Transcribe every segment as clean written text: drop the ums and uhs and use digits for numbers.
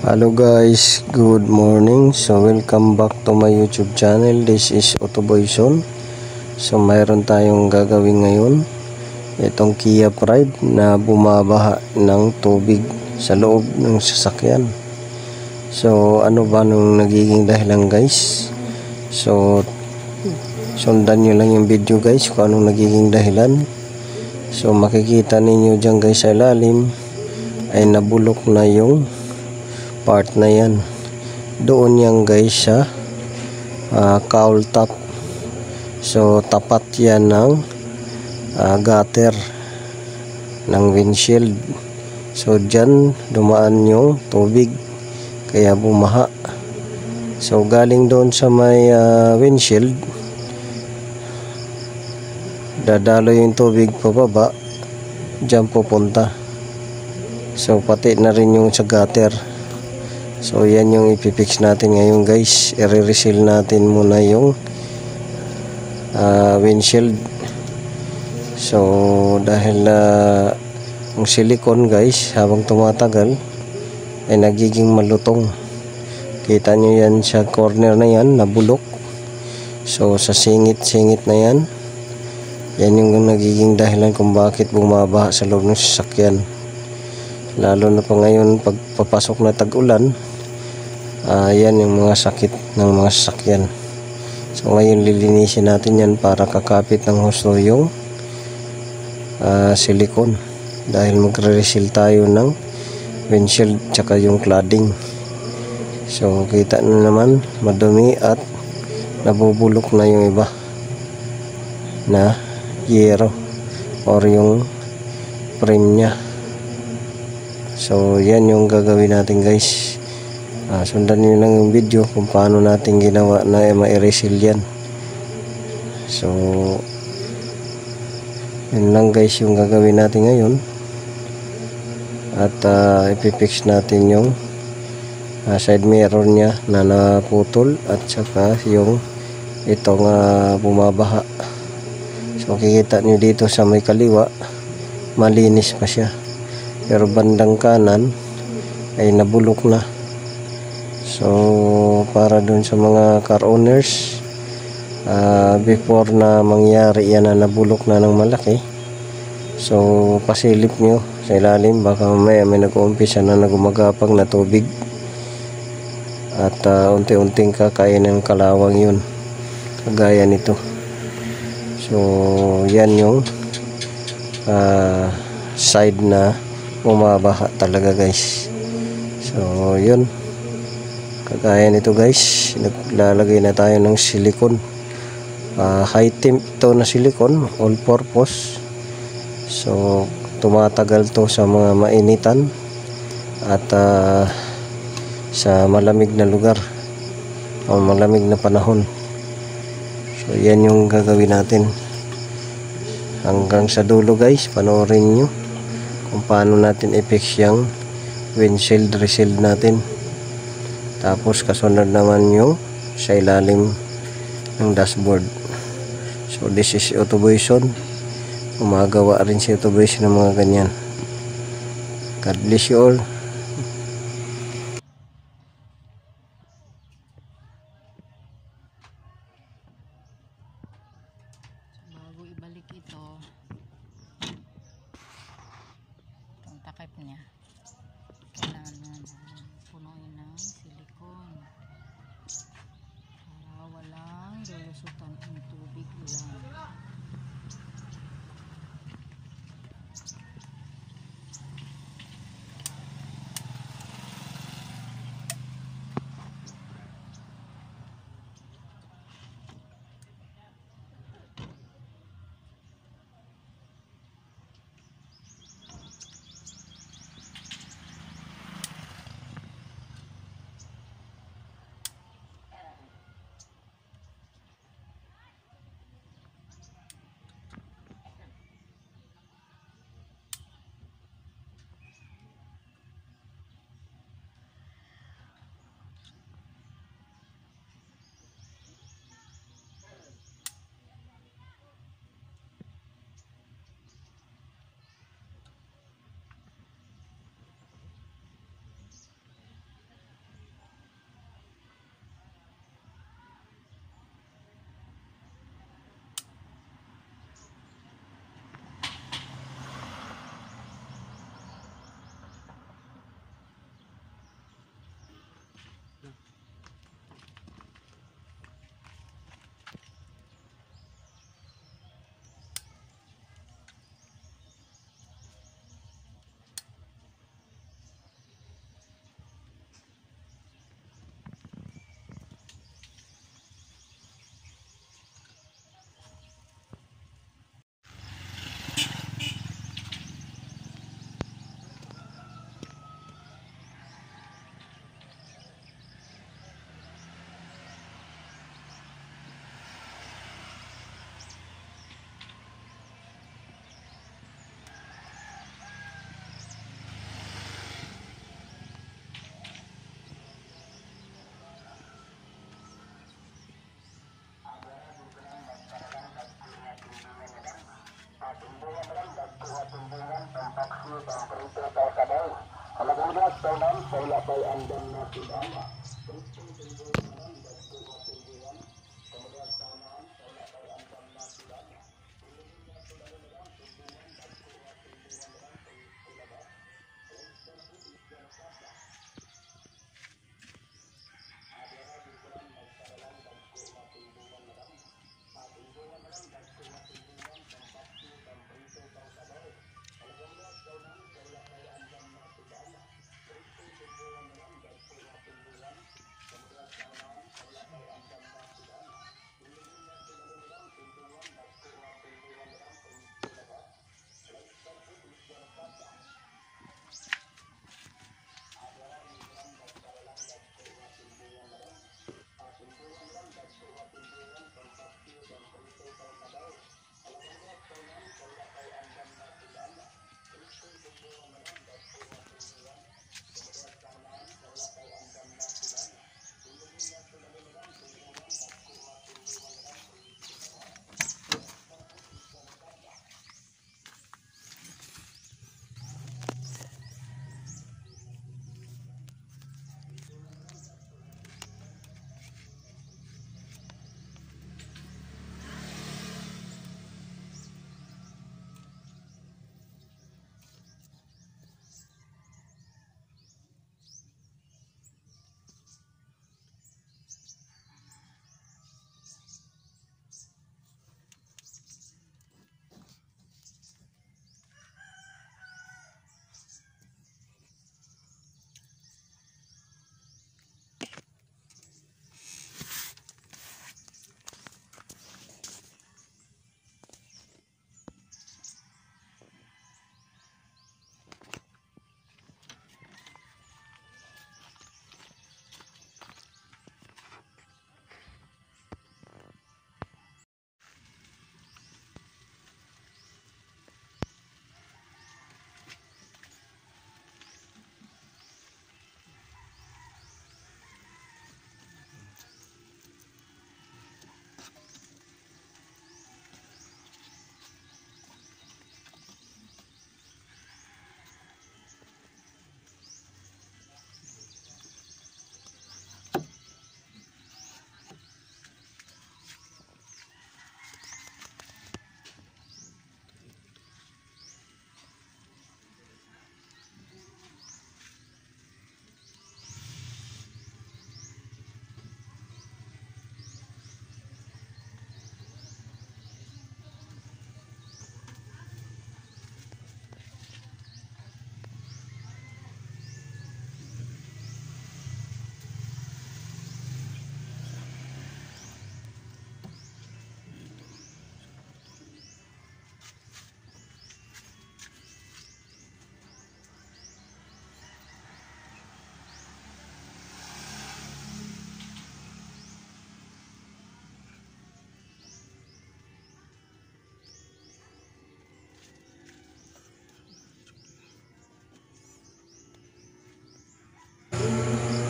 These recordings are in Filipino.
Hello guys, good morning. So welcome back to my YouTube channel. This is Autoboyson. So mayroon tayong gagawin ngayon. Itong Kia Pride na bumabaha ng tubig sa loob ng sasakyan. So ano ba nung nagiging dahilan guys? So sundan nyo lang yung video guys kung anong nagiging dahilan. So makikita ninyo dyan guys sa ilalim ay nabulok na yung part na yan. Doon yan guys sa cowl top. So tapat yan ng gutter ng windshield. So dyan dumaan yung tubig kaya bumaha. So galing doon sa may windshield, dadalo yung tubig pababa, dyan pupunta. So pati na rin yung sa gutter. So yan yung ipipix natin ngayon guys. I-reseal natin muna yung windshield. So dahil ang silicone guys habang tumatagal ay nagiging malutong. Kita nyo yan sa corner na yan, nabulok. So sa singit-singit na yan, yan yung nagiging dahilan kung bakit bumabaha sa loob ng sasakyan. Lalo na pa ngayon pagpapasok na tag-ulan, yan yung mga sakit ng mga sasakyan. So ngayon lilinisin natin yan para kakapit ng husto yung silicone, dahil magre-reseal tayo ng windshield tsaka yung cladding. So kita nyo naman madumi at nabubulok na yung iba na yero or yung frame nya. So yan yung gagawin natin guys. Sundan nyo lang yung video kung paano natin ginawa na ma-reseal yan. So yun lang guys yung gagawin natin ngayon. At ipipix natin yung side mirror nya na naputol at saka yung itong bumabaha. So makikita nyo dito sa may kaliwa malinis pa siya, pero bandang kanan ay nabulok na. So para dun sa mga car owners, before na mangyari yan na nabulok na ng malaki, so pasilip nyo sa ilalim, baka mamaya may nag-uumpisa na nagumagapang na tubig at unti-unting kakain ng kalawang yun, kagaya nito. So yan yung side na bumabaha talaga guys. So yun, kagaya nito guys, naglalagay na tayo ng silicone, high temp to na silicone, all purpose. So tumatagal to sa mga mainitan at sa malamig na lugar o malamig na panahon. So yan yung gagawin natin hanggang sa dulo guys. Panoorin nyo kung paano natin i-fix yung windshield reseal natin. Tapos kasunod naman yung sa ilalim ng dashboard. So this is Autoboyson. Gumagawa rin si Autoboyson ng mga ganyan. God bless you all. Bago ibalik ito, itong takip niya, kailangan punuin ng silicone para walang lulusutan ng tubig lang.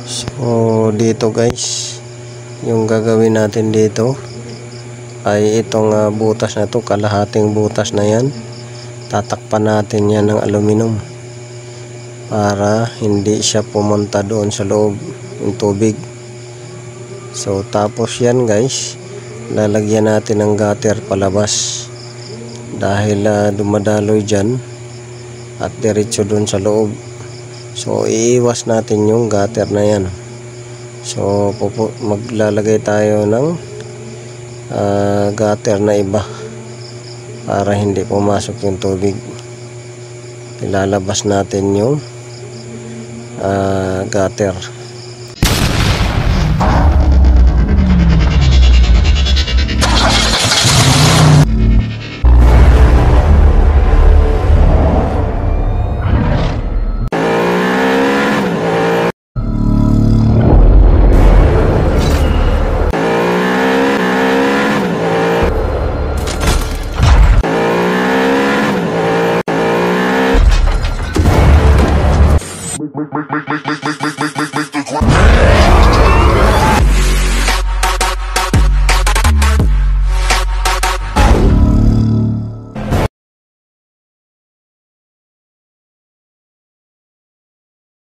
So dito guys, yung gagawin natin dito ay itong butas na to, kalahating butas na yan, tatakpan natin yan ng aluminum para hindi siya pumunta doon sa loob yung tubig. So tapos yan guys, lalagyan natin ng gutter palabas dahil dumadaloy dyan at diretso doon sa loob. So iiwas natin yung gutter na yan. So maglalagay tayo ng gutter na iba para hindi pumasok yung tubig. Ilalabas natin yung gutter. Make